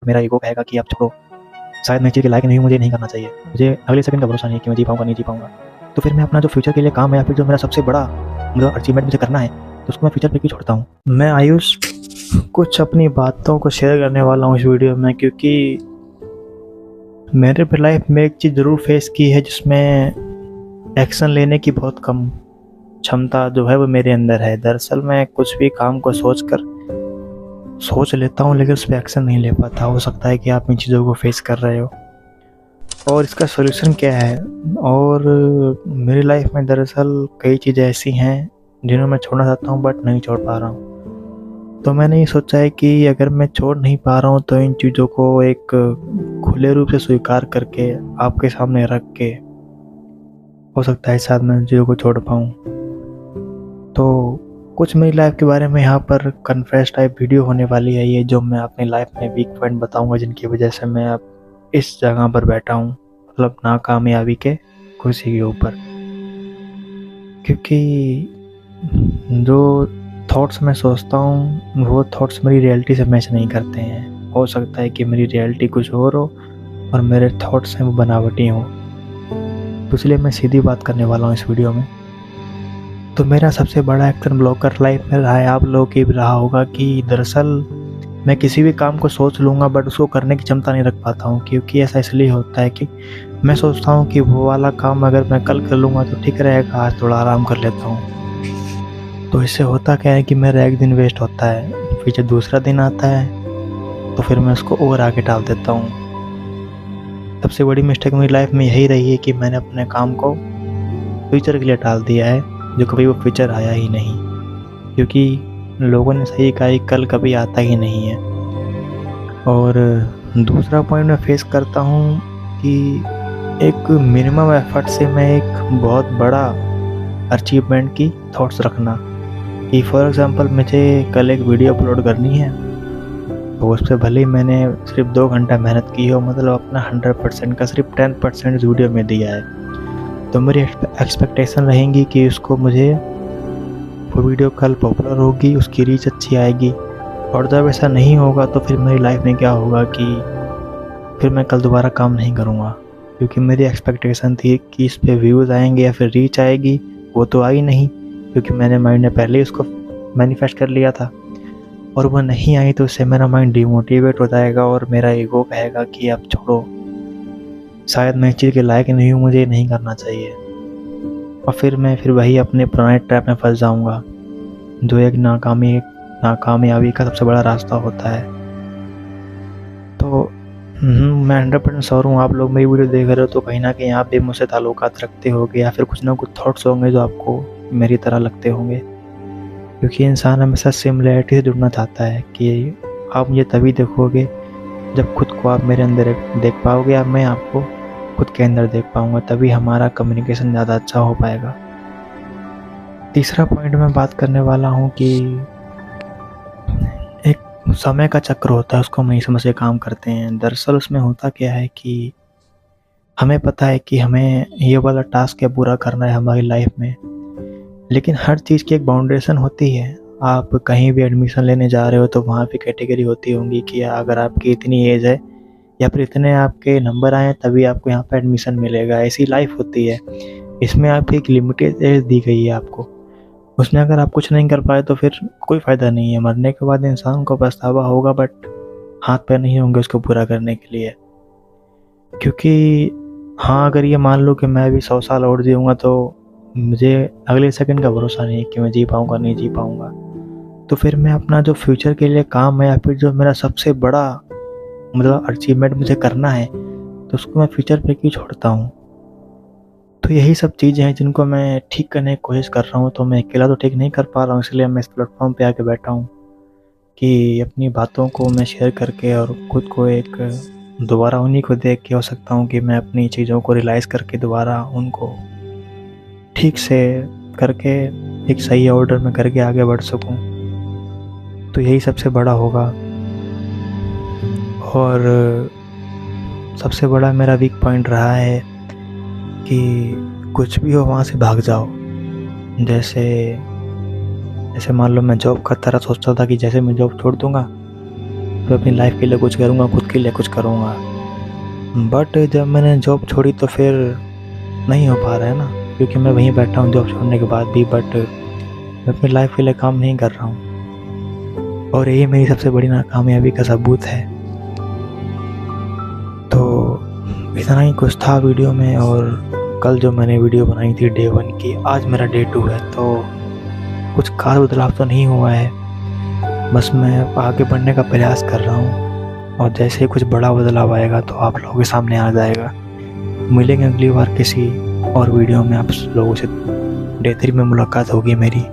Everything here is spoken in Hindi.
मेरा ईगो कहेगा कि अब छोड़ो, शायद मैं इस चीज़ के लायक नहीं हूँ, मुझे नहीं करना चाहिए, मुझे अगले सेकंड का भरोसा नहीं है कि मैं जी पाऊँगा नहीं जी पाऊँगा। तो फिर मैं अपना जो फ्यूचर के लिए काम है या फिर जो मेरा सबसे बड़ा मतलब अचीवमेंट मुझे करना है, तो उसको मैं फ्यूचर पे क्यों छोड़ता हूँ। मैं आयुष कुछ अपनी बातों को शेयर करने वाला हूँ इस वीडियो में, क्योंकि मैंने अपनी लाइफ में एक चीज़ ज़रूर फेस की है जिसमें एक्शन लेने की बहुत कम क्षमता जो है वो मेरे अंदर है। दरअसल मैं कुछ भी काम को सोच लेता हूँ लेकिन उस पर एक्शन नहीं ले पाता। हो सकता है कि आप इन चीज़ों को फेस कर रहे हो और इसका सॉल्यूशन क्या है। और मेरी लाइफ में दरअसल कई चीज़ें ऐसी हैं जिन्हें मैं छोड़ना चाहता हूँ बट नहीं छोड़ पा रहा हूँ। तो मैंने ये सोचा है कि अगर मैं छोड़ नहीं पा रहा हूँ तो इन चीज़ों को एक खुले रूप से स्वीकार करके आपके सामने रख के हो सकता है शायद मैं इन चीज़ों को छोड़ पाऊँ। तो कुछ मेरी लाइफ के बारे में यहाँ पर कन्फेस टाइप वीडियो होने वाली है ये, जो मैं अपनी लाइफ में वीक पॉइंट बताऊँगा जिनकी वजह से मैं अब इस जगह पर बैठा हूँ, मतलब नाकामयाबी के कुर्सी के ऊपर। क्योंकि जो थॉट्स मैं सोचता हूँ वो थॉट्स मेरी रियलिटी से मैच नहीं करते हैं। हो सकता है कि मेरी रियलिटी कुछ और हो और मेरे थॉट्स हैं वो बनावटी हों। तो इसलिए मैं सीधी बात करने वाला हूँ इस वीडियो में। तो मेरा सबसे बड़ा एक्शन ब्लॉकर लाइफ में रहा है, आप लोगों की भी रहा होगा, कि दरअसल मैं किसी भी काम को सोच लूँगा बट उसको करने की क्षमता नहीं रख पाता हूँ। क्योंकि ऐसा इसलिए होता है कि मैं सोचता हूँ कि वो वाला काम अगर मैं कल कर लूँगा तो ठीक रहेगा, आज थोड़ा आराम कर लेता हूँ। तो इससे होता क्या है कि मेरा एक दिन वेस्ट होता है, फिर जब दूसरा दिन आता है तो फिर मैं उसको और आगे टाल देता हूँ। सबसे बड़ी मिस्टेक मेरी लाइफ में यही रही है कि मैंने अपने काम को फ्यूचर के लिए टाल दिया है, जो कभी वो फ्यूचर आया ही नहीं। क्योंकि लोगों ने सही कहा कि कल कभी आता ही नहीं है। और दूसरा पॉइंट मैं फेस करता हूँ कि एक मिनिमम एफर्ट से मैं एक बहुत बड़ा अचीवमेंट की थॉट्स रखना, कि फॉर एग्ज़ाम्पल मुझे कल एक वीडियो अपलोड करनी है तो उस पर भले ही मैंने सिर्फ 2 घंटा मेहनत की हो, मतलब अपना 100% का सिर्फ 10% इस वीडियो में दिया है, तो मेरी एक्सपेक्टेशन रहेंगी कि उसको मुझे वो वीडियो कल पॉपुलर होगी, उसकी रीच अच्छी आएगी। और जब ऐसा नहीं होगा तो फिर मेरी लाइफ में क्या होगा कि फिर मैं कल दोबारा काम नहीं करूँगा। क्योंकि मेरी एक्सपेक्टेशन थी कि इस पे व्यूज़ आएंगे या फिर रीच आएगी, वो तो आई नहीं, क्योंकि मैंने माइंड में पहले ही उसको मैनिफेस्ट कर लिया था। और वो नहीं आई तो उससे मेरा माइंड डिमोटिवेट हो जाएगा और मेरा ईगो कहेगा कि अब छोड़ो, शायद मैं इस चीज़ के लायक नहीं हूँ, मुझे नहीं करना चाहिए। और फिर मैं वही अपने पुराने ट्रैप में फंस जाऊँगा, जो एक नाकामयाबी का सबसे बड़ा रास्ता होता है। तो मैं 100% श्योर हूँ आप लोग मेरी वीडियो देख रहे हो तो कहीं ना कहीं आप भी मुझसे ताल्लुकात रखते होंगे या फिर कुछ ना कुछ थॉट्स होंगे जो आपको मेरी तरह लगते होंगे। क्योंकि इंसान हमेशा सिमिलैरिटी से जुड़ना चाहता है कि आप मुझे तभी देखोगे जब खुद को आप मेरे अंदर देख पाओगे या मैं आपको खुद के अंदर देख पाऊँगा, तभी हमारा कम्युनिकेशन ज़्यादा अच्छा हो पाएगा। तीसरा पॉइंट मैं बात करने वाला हूँ कि एक समय का चक्र होता है, उसको हम नहीं समझ के काम करते हैं। दरअसल उसमें होता क्या है कि हमें पता है कि हमें ये वाला टास्क है पूरा करना है हमारी लाइफ में, लेकिन हर चीज़ की एक बाउंडेशन होती है। आप कहीं भी एडमिशन लेने जा रहे हो तो वहाँ पे कैटेगरी होती होंगी कि अगर आपकी इतनी एज है या फिर इतने आपके नंबर आए तभी आपको यहाँ पे एडमिशन मिलेगा। ऐसी लाइफ होती है, इसमें आपकी एक लिमिटेड एज दी गई है आपको। उसमें अगर आप कुछ नहीं कर पाए तो फिर कोई फ़ायदा नहीं है। मरने के बाद इंसान को पछतावा होगा बट हाथ पैर नहीं होंगे उसको पूरा करने के लिए। क्योंकि हाँ, अगर ये मान लो कि मैं भी 100 साल और जीऊँगा तो मुझे अगले सेकंड का भरोसा नहीं है कि मैं जी पाऊँगा नहीं जी पाऊँगा। तो फिर मैं अपना जो फ्यूचर के लिए काम है या फिर जो मेरा सबसे बड़ा मतलब अचीवमेंट मुझे करना है तो उसको मैं फ्यूचर पे क्यों छोड़ता हूँ। तो यही सब चीज़ें हैं जिनको मैं ठीक करने की कोशिश कर रहा हूँ। तो मैं अकेला तो ठीक नहीं कर पा रहा हूँ, इसलिए मैं इस प्लेटफॉर्म पे आके बैठा हूँ कि अपनी बातों को मैं शेयर करके और खुद को एक दोबारा उन्हीं को देख के हो सकता हूँ कि मैं अपनी चीज़ों को रियलाइज़ करके दोबारा उनको ठीक से करके एक सही ऑर्डर में करके आगे बढ़ सकूं। तो यही सबसे बड़ा होगा। और सबसे बड़ा मेरा वीक पॉइंट रहा है कि कुछ भी हो वहाँ से भाग जाओ। जैसे मान लो मैं जॉब करता रहा, सोचता था कि जैसे मैं जॉब छोड़ दूंगा मैं अपनी लाइफ के लिए कुछ करूँगा, खुद के लिए कुछ करूँगा। बट जब मैंने जॉब छोड़ी तो फिर नहीं हो पा रहा है ना, क्योंकि मैं वहीं बैठा हूँ जॉब छोड़ने के बाद भी, बट मैं अपनी लाइफ के लिए काम नहीं कर रहा हूँ, और यही मेरी सबसे बड़ी नाकामयाबी का सबूत है। तो इतना ही कुछ था वीडियो में। और कल जो मैंने वीडियो बनाई थी डे 1 की, आज मेरा डे 2 है, तो कुछ खास बदलाव तो नहीं हुआ है। बस मैं आगे बढ़ने का प्रयास कर रहा हूँ, और जैसे ही कुछ बड़ा बदलाव आएगा तो आप लोगों के सामने आ जाएगा। मिलेंगे अगली बार किसी और वीडियो में आप लोगों से। डे 3 में मुलाकात होगी मेरी।